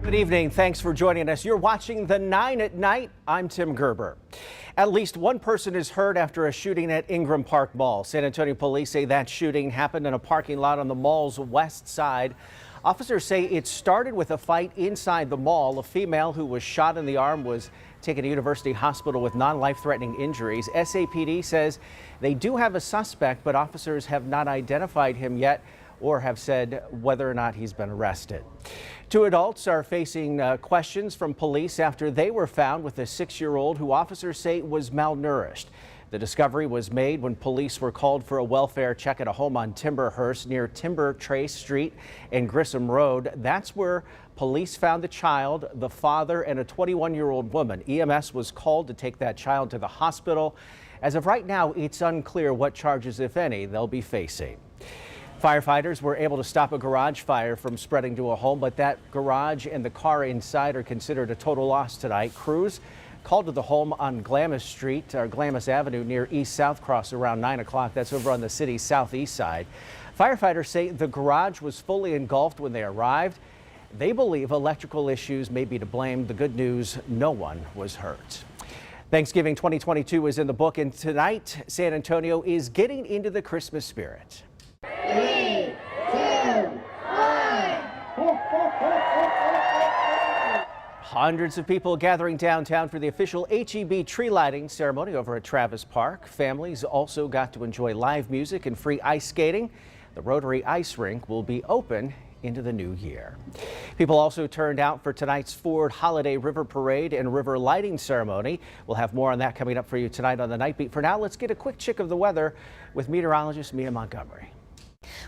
Good evening. Thanks for joining us. You're watching the 9 at Night. I'm Tim Gerber. At least one person is hurt after a shooting at Ingram Park Mall. San Antonio police say that shooting happened in a parking lot on the mall's west side. Officers say it started with a fight inside the mall. A female who was shot in the arm was taken to University Hospital with non-life-threatening injuries. SAPD says they do have a suspect, but officers have not identified him yet or have said whether or not he's been arrested. Two adults are facing questions from police after they were found with a 6-year-old who officers say was malnourished. The discovery was made when police were called for a welfare check at a home on Timberhurst near Timber Trace Street and Grissom Road. That's where police found the child, the father, and a 21-year-old woman. EMS was called to take that child to the hospital. As of right now, it's unclear what charges, if any, they'll be facing. Firefighters were able to stop a garage fire from spreading to a home, but that garage and the car inside are considered a total loss tonight. Crews called to the home on Glamis Street, or Glamis Avenue near East South Cross around 9 o'clock. That's over on the city's southeast side. Firefighters say the garage was fully engulfed when they arrived. They believe electrical issues may be to blame. The good news, no one was hurt. Thanksgiving 2022 is in the book, and tonight San Antonio is getting into the Christmas spirit. 3, 2, 1. Hundreds of people gathering downtown for the official HEB tree lighting ceremony over at Travis Park. Families also got to enjoy live music and free ice skating. The Rotary Ice Rink will be open into the new year. People also turned out for tonight's Ford Holiday River Parade and River Lighting Ceremony. We'll have more on that coming up for you tonight on the Nightbeat. For now, let's get a quick check of the weather with meteorologist Mia Montgomery.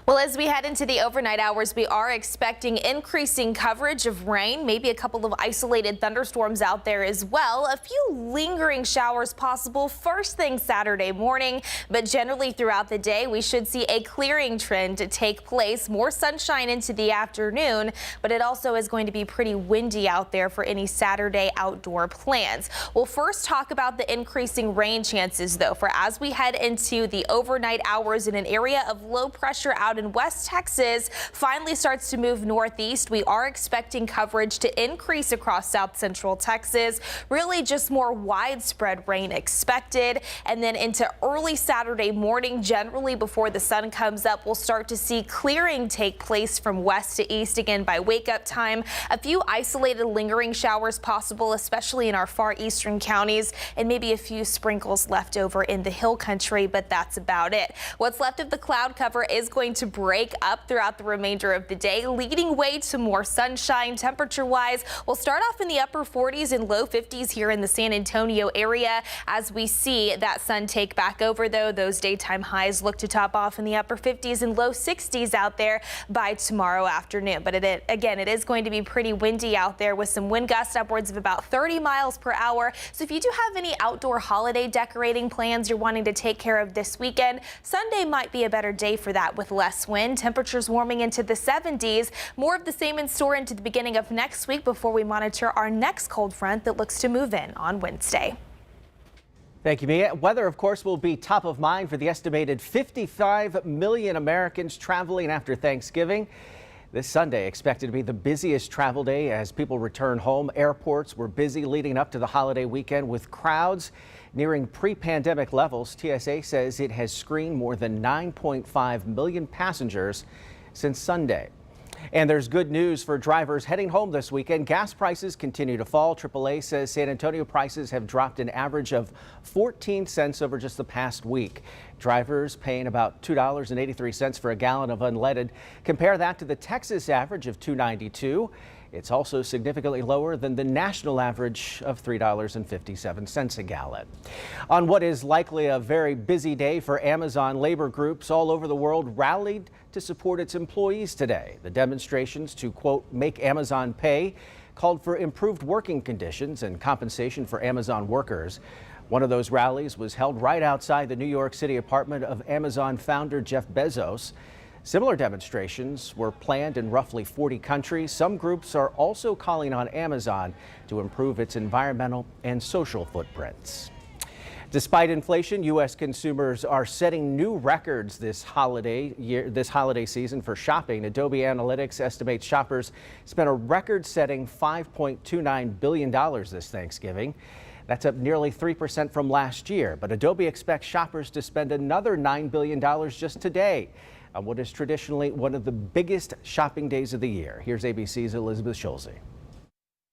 Well, as we head into the overnight hours, we are expecting increasing coverage of rain, maybe a couple of isolated thunderstorms out there as well. A few lingering showers possible first thing Saturday morning, but generally throughout the day, we should see a clearing trend take place. More sunshine into the afternoon, but it also is going to be pretty windy out there for any Saturday outdoor plans. We'll first talk about the increasing rain chances, though, for as we head into the overnight hours in an area of low pressure out in West Texas finally starts to move northeast. We are expecting coverage to increase across south central Texas. Really just more widespread rain expected. And then into early Saturday morning, generally before the sun comes up, we'll start to see clearing take place from west to east again by wake up time. A few isolated lingering showers possible, especially in our far eastern counties, and maybe a few sprinkles left over in the hill country, but that's about it. What's left of the cloud cover is going to break up throughout the remainder of the day, leading way to more sunshine. Temperature wise, we'll start off in the upper 40s and low 50s here in the San Antonio area. As we see that sun take back over, though, those daytime highs look to top off in the upper 50s and low 60s out there by tomorrow afternoon. But again, it is going to be pretty windy out there with some wind gusts upwards of about 30 miles per hour. So if you do have any outdoor holiday decorating plans you're wanting to take care of this weekend, Sunday might be a better day for that with less wind. Temperatures warming into the 70s. More of the same in store into the beginning of next week before we monitor our next cold front that looks to move in on Wednesday. Thank you, Mia. Weather, of course, will be top of mind for the estimated 55 million Americans traveling after Thanksgiving. This Sunday expected to be the busiest travel day as people return home. Airports were busy leading up to the holiday weekend with crowds nearing pre-pandemic levels. TSA says it has screened more than 9.5 million passengers since Sunday. And there's good news for drivers heading home this weekend. Gas prices continue to fall. AAA says San Antonio prices have dropped an average of 14 cents over just the past week. Drivers paying about $2.83 for a gallon of unleaded. Compare that to the Texas average of $2.92. It's also significantly lower than the national average of $3.57 a gallon. On what is likely a very busy day for Amazon, labor groups all over the world rallied to support its employees today. The demonstrations to, quote, make Amazon pay called for improved working conditions and compensation for Amazon workers. One of those rallies was held right outside the New York City apartment of Amazon founder Jeff Bezos. Similar demonstrations were planned in roughly 40 countries. Some groups are also calling on Amazon to improve its environmental and social footprints. Despite inflation, U.S. consumers are setting new records this holiday season for shopping. Adobe Analytics estimates shoppers spent a record-setting $5.29 billion this Thanksgiving. That's up nearly 3% from last year. But Adobe expects shoppers to spend another $9 billion just today on what is traditionally one of the biggest shopping days of the year. Here's ABC's Elizabeth Schulze.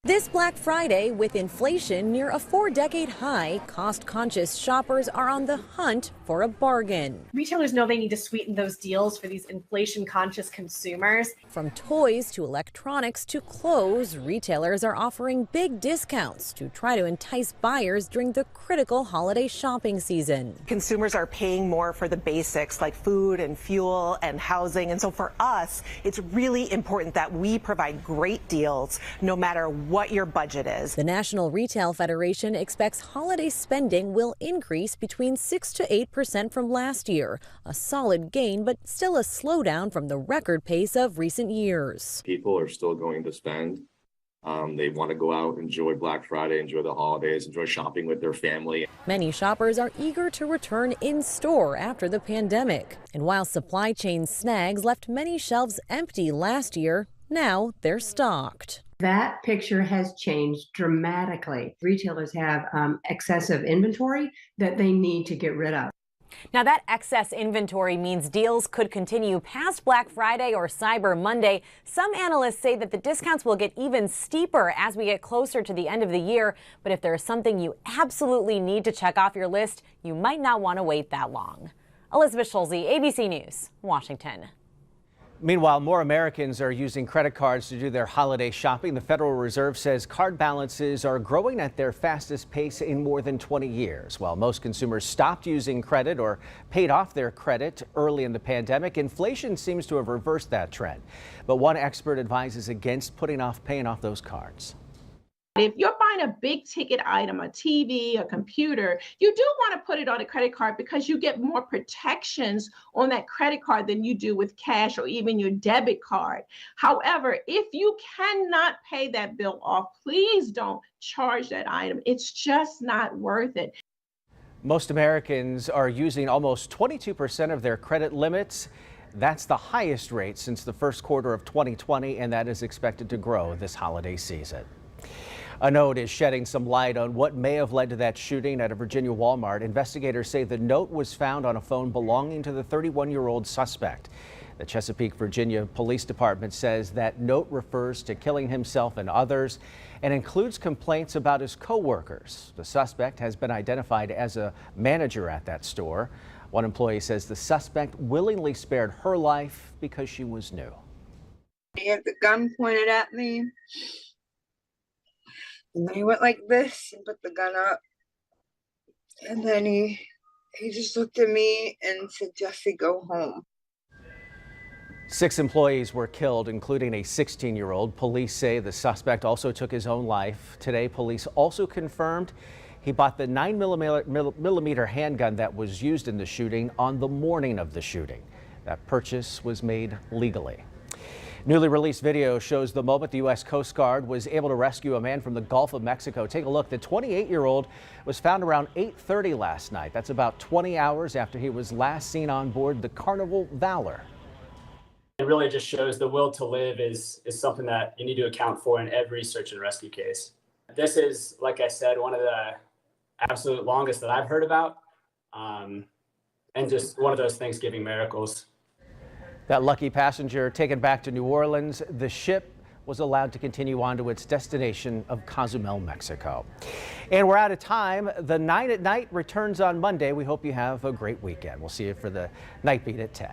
This Black Friday, with inflation near a 4-decade high, cost-conscious shoppers are on the hunt for a bargain. Retailers know they need to sweeten those deals for these inflation-conscious consumers. From toys to electronics to clothes, retailers are offering big discounts to try to entice buyers during the critical holiday shopping season. Consumers are paying more for the basics like food and fuel and housing. And so for us, it's really important that we provide great deals no matter what your budget is. The National Retail Federation expects holiday spending will increase between 6 to 8% from last year, a solid gain, but still a slowdown from the record pace of recent years. People are still going to spend. They want to go out, enjoy Black Friday, enjoy the holidays, enjoy shopping with their family. Many shoppers are eager to return in store after the pandemic. And while supply chain snags left many shelves empty last year, now they're stocked. That picture has changed dramatically. Retailers have excessive inventory that they need to get rid of. Now, that excess inventory means deals could continue past Black Friday or Cyber Monday. Some analysts say that the discounts will get even steeper as we get closer to the end of the year. But if there is something you absolutely need to check off your list, you might not want to wait that long. Elizabeth Schulze, ABC News, Washington. Meanwhile, more Americans are using credit cards to do their holiday shopping. The Federal Reserve says card balances are growing at their fastest pace in more than 20 years. While most consumers stopped using credit or paid off their credit early in the pandemic, inflation seems to have reversed that trend. But one expert advises against paying off those cards. If you're buying a big ticket item, a TV, a computer, you do want to put it on a credit card because you get more protections on that credit card than you do with cash or even your debit card. However, if you cannot pay that bill off, please don't charge that item. It's just not worth it. Most Americans are using almost 22% of their credit limits. That's the highest rate since the first quarter of 2020, and that is expected to grow this holiday season. A note is shedding some light on what may have led to that shooting at a Virginia Walmart. Investigators say the note was found on a phone belonging to the 31-year-old suspect. The Chesapeake, Virginia Police Department says that note refers to killing himself and others and includes complaints about his co-workers. The suspect has been identified as a manager at that store. One employee says the suspect willingly spared her life because she was new. He had the gun pointed at me. And then he went like this and put the gun up. And then he just looked at me and said, "Jesse, go home." 6 employees were killed, including a 16-year-old. Police say the suspect also took his own life. Today, police also confirmed he bought the 9mm handgun that was used in the shooting on the morning of the shooting. That purchase was made legally. Newly released video shows the moment the U.S. Coast Guard was able to rescue a man from the Gulf of Mexico. Take a look. The 28-year-old was found around 8:30 last night. That's about 20 hours after he was last seen on board the Carnival Valor. It really just shows the will to live is something that you need to account for in every search and rescue case. This is, like I said, one of the absolute longest that I've heard about, and just one of those Thanksgiving miracles. That lucky passenger taken back to New Orleans. The ship was allowed to continue on to its destination of Cozumel, Mexico. And we're out of time. The 9 at Night returns on Monday. We hope you have a great weekend. We'll see you for the Nightbeat at 10.